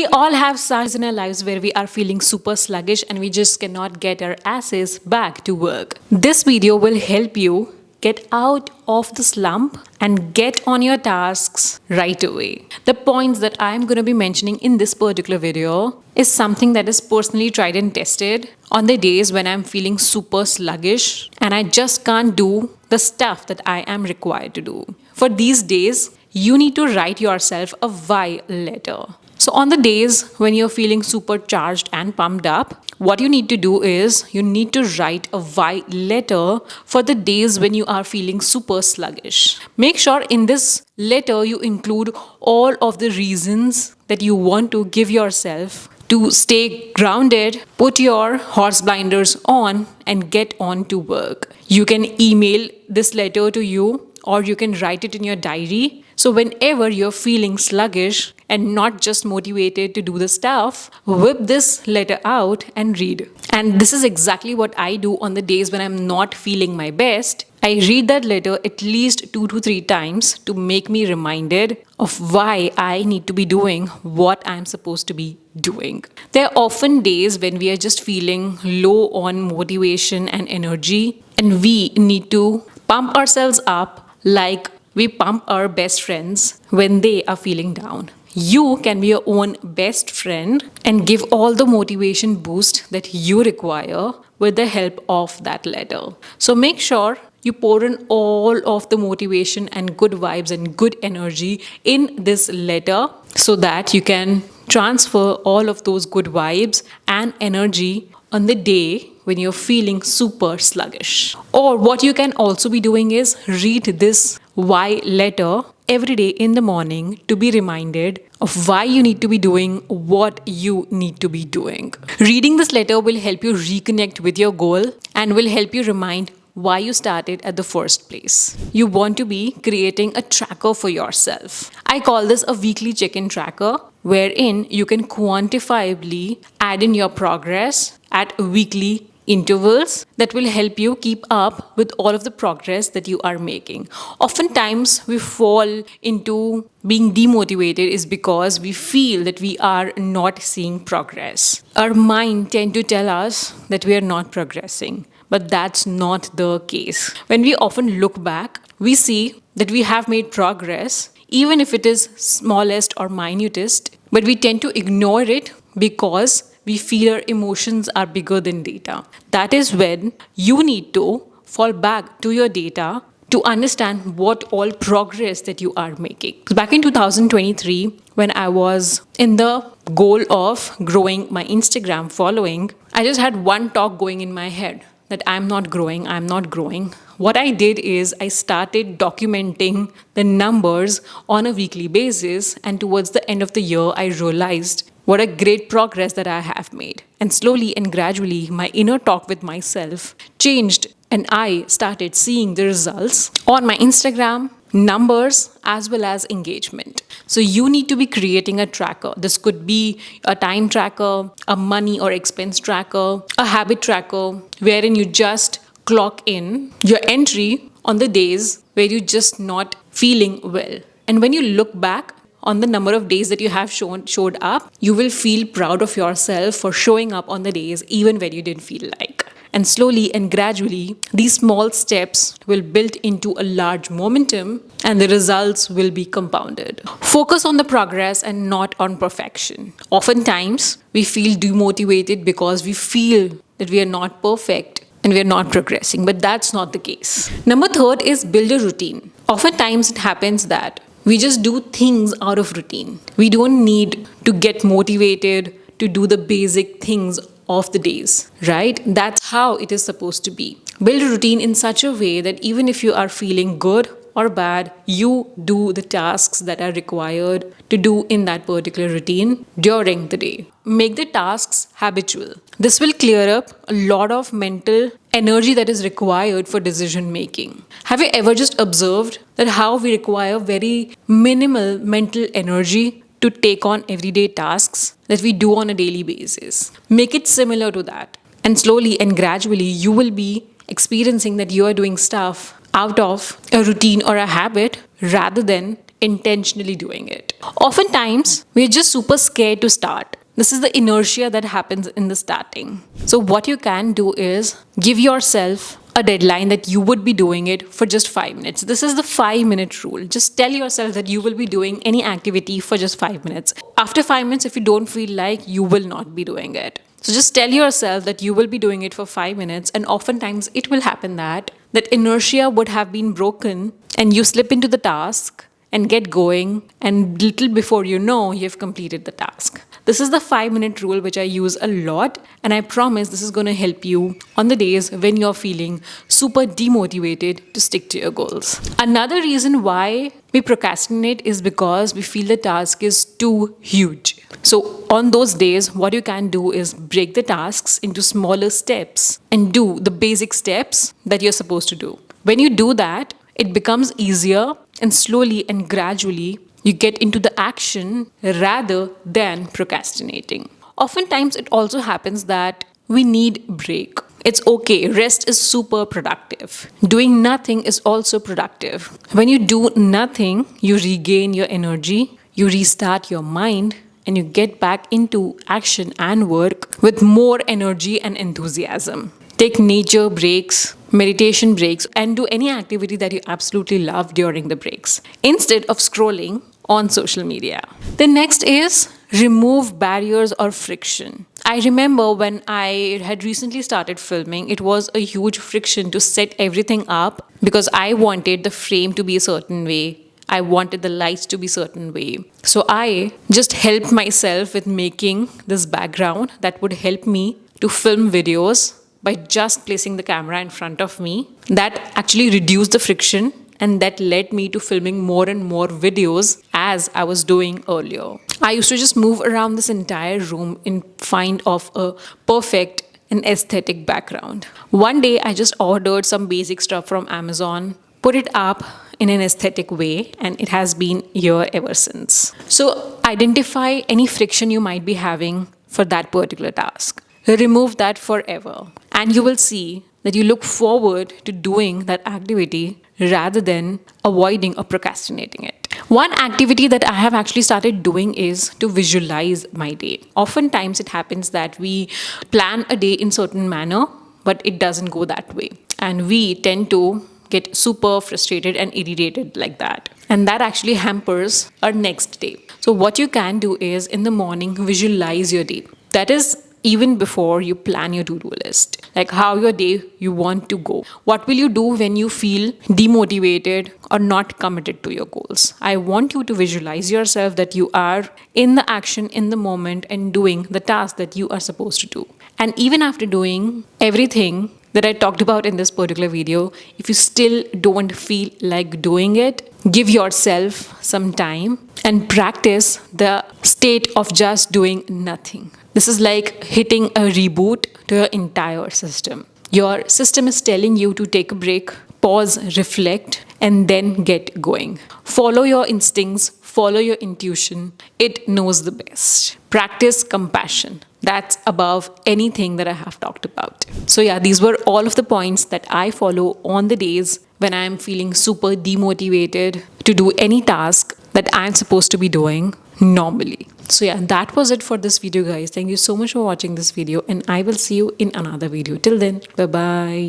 We all have such in our lives where we are feeling super sluggish and we just cannot get our asses back to work. This video will help you get out of the slump and get on your tasks right away. The points that I'm going to be mentioning in this particular video is something that is personally tried and tested on the days when I'm feeling super sluggish and I just can't do the stuff that I am required to do. For these days, you need to write yourself a why letter. So on the days when you're feeling super charged and pumped up, what you need to do is you need to write a why letter for the days when you are feeling super sluggish. Make sure in this letter you include all of the reasons that you want to give yourself to stay grounded, put your horse blinders on and get on to work. You can email this letter to you or you can write it in your diary. So whenever you're feeling sluggish and not just motivated to do the stuff, whip this letter out and read. And this is exactly what I do on the days when I'm not feeling my best. I read that letter at least 2 to 3 times to make me reminded of why I need to be doing what I'm supposed to be doing. There are often days when we are just feeling low on motivation and energy, and we need to pump ourselves up like we pump our best friends when they are feeling down. You can be your own best friend and give all the motivation boost that you require with the help of that letter. So make sure you pour in all of the motivation and good vibes and good energy in this letter so that you can transfer all of those good vibes and energy on the day when you're feeling super sluggish. Or what you can also be doing is read this why letter every day in the morning to be reminded of why you need to be doing what you need to be doing. Reading this letter will help you reconnect with your goal and will help you remind why you started at the first place. You want to be creating a tracker for yourself. I call this a weekly check-in tracker, wherein you can quantifiably add in your progress at weekly intervals that will help you keep up with all of the progress that you are making. Oftentimes, we fall into being demotivated is because we feel that we are not seeing progress. Our mind tend to tell us that we are not progressing, but that's not the case. When we often look back, we see that we have made progress, even if it is smallest or minutest, but we tend to ignore it because we feel our emotions are bigger than data. That is when you need to fall back to your data to understand what all progress that you are making. Back in 2023, when I was in the goal of growing my Instagram following, I just had one talk going in my head that I'm not growing. What I did is I started documenting the numbers on a weekly basis, and towards the end of the year, I realized what a great progress that I have made. And slowly and gradually, my inner talk with myself changed and I started seeing the results on my Instagram, numbers, as well as engagement. So you need to be creating a tracker. This could be a time tracker, a money or expense tracker, a habit tracker, wherein you just clock in your entry on the days where you're just not feeling well. And when you look back on the number of days that you have showed up, you will feel proud of yourself for showing up on the days even when you didn't feel like. And slowly and gradually, these small steps will build into a large momentum and the results will be compounded. Focus on the progress and not on perfection. Oftentimes, we feel demotivated because we feel that we are not perfect and we are not progressing, but that's not the case. Number 3 is build a routine. Oftentimes, it happens that we just do things out of routine. We don't need to get motivated to do the basic things of the days, right? That's how it is supposed to be. Build a routine in such a way that even if you are feeling good or bad, you do the tasks that are required to do in that particular routine during the day. Make the tasks habitual. This will clear up a lot of mental energy that is required for decision making. Have you ever just observed that how we require very minimal mental energy to take on everyday tasks that we do on a daily basis? Make it similar to that. And slowly and gradually, you will be experiencing that you are doing stuff out of a routine or a habit rather than intentionally doing it. Oftentimes, we're just super scared to start. This is the inertia that happens in the starting. So, what you can do is give yourself a deadline that you would be doing it for just 5 minutes. This is the 5 minute rule. Just tell yourself that you will be doing any activity for just 5 minutes. After 5 minutes, if you don't feel like, you will not be doing it. So just tell yourself that you will be doing it for 5 minutes, and oftentimes it will happen that inertia would have been broken and you slip into the task and get going, and little before you know, you've completed the task. This is the 5 minute rule, which I use a lot, and I promise this is going to help you on the days when you're feeling super demotivated to stick to your goals. Another reason why we procrastinate is because we feel the task is too huge. So on those days, what you can do is break the tasks into smaller steps and do the basic steps that you're supposed to do. When you do that, it becomes easier, and slowly and gradually you get into the action rather than procrastinating. Oftentimes, it also happens that we need break. It's okay. Rest is super productive. Doing nothing is also productive. When you do nothing, you regain your energy, you restart your mind, and you get back into action and work with more energy and enthusiasm. Take nature breaks, meditation breaks, and do any activity that you absolutely love during the breaks instead of scrolling on social media. The next is remove barriers or friction. I remember when I had recently started filming, it was a huge friction to set everything up because I wanted the frame to be a certain way. I wanted the lights to be a certain way. So I just helped myself with making this background that would help me to film videos by just placing the camera in front of me. That actually reduced the friction, and that led me to filming more and more videos as I was doing earlier. I used to just move around this entire room in find of a perfect and aesthetic background. One day I just ordered some basic stuff from Amazon, put it up in an aesthetic way, and it has been here ever since. So identify any friction you might be having for that particular task. Remove that forever, and you will see that you look forward to doing that activity rather than avoiding or procrastinating it. One activity that I have actually started doing is to visualize my day. Oftentimes it happens that we plan a day in certain manner, but it doesn't go that way, and we tend to get super frustrated and irritated like that, and that actually hampers our next day. So what you can do is in the morning visualize your day. That is even before you plan your to-do list, like how your day you want to go. What will you do when you feel demotivated or not committed to your goals? I want you to visualize yourself that you are in the action in the moment and doing the task that you are supposed to do. And even after doing everything that I talked about in this particular video, if you still don't feel like doing it, give yourself some time and practice the state of just doing nothing. This is like hitting a reboot to your entire system. Your system is telling you to take a break, pause, reflect, and then get going. Follow your instincts, follow your intuition. It knows the best. Practice compassion. That's above anything that I have talked about. So yeah, these were all of the points that I follow on the days when I'm feeling super demotivated to do any task that I'm supposed to be doing normally. So yeah, that was it for this video, guys. Thank you so much for watching this video, and I will see you in another video. Till then, bye-bye.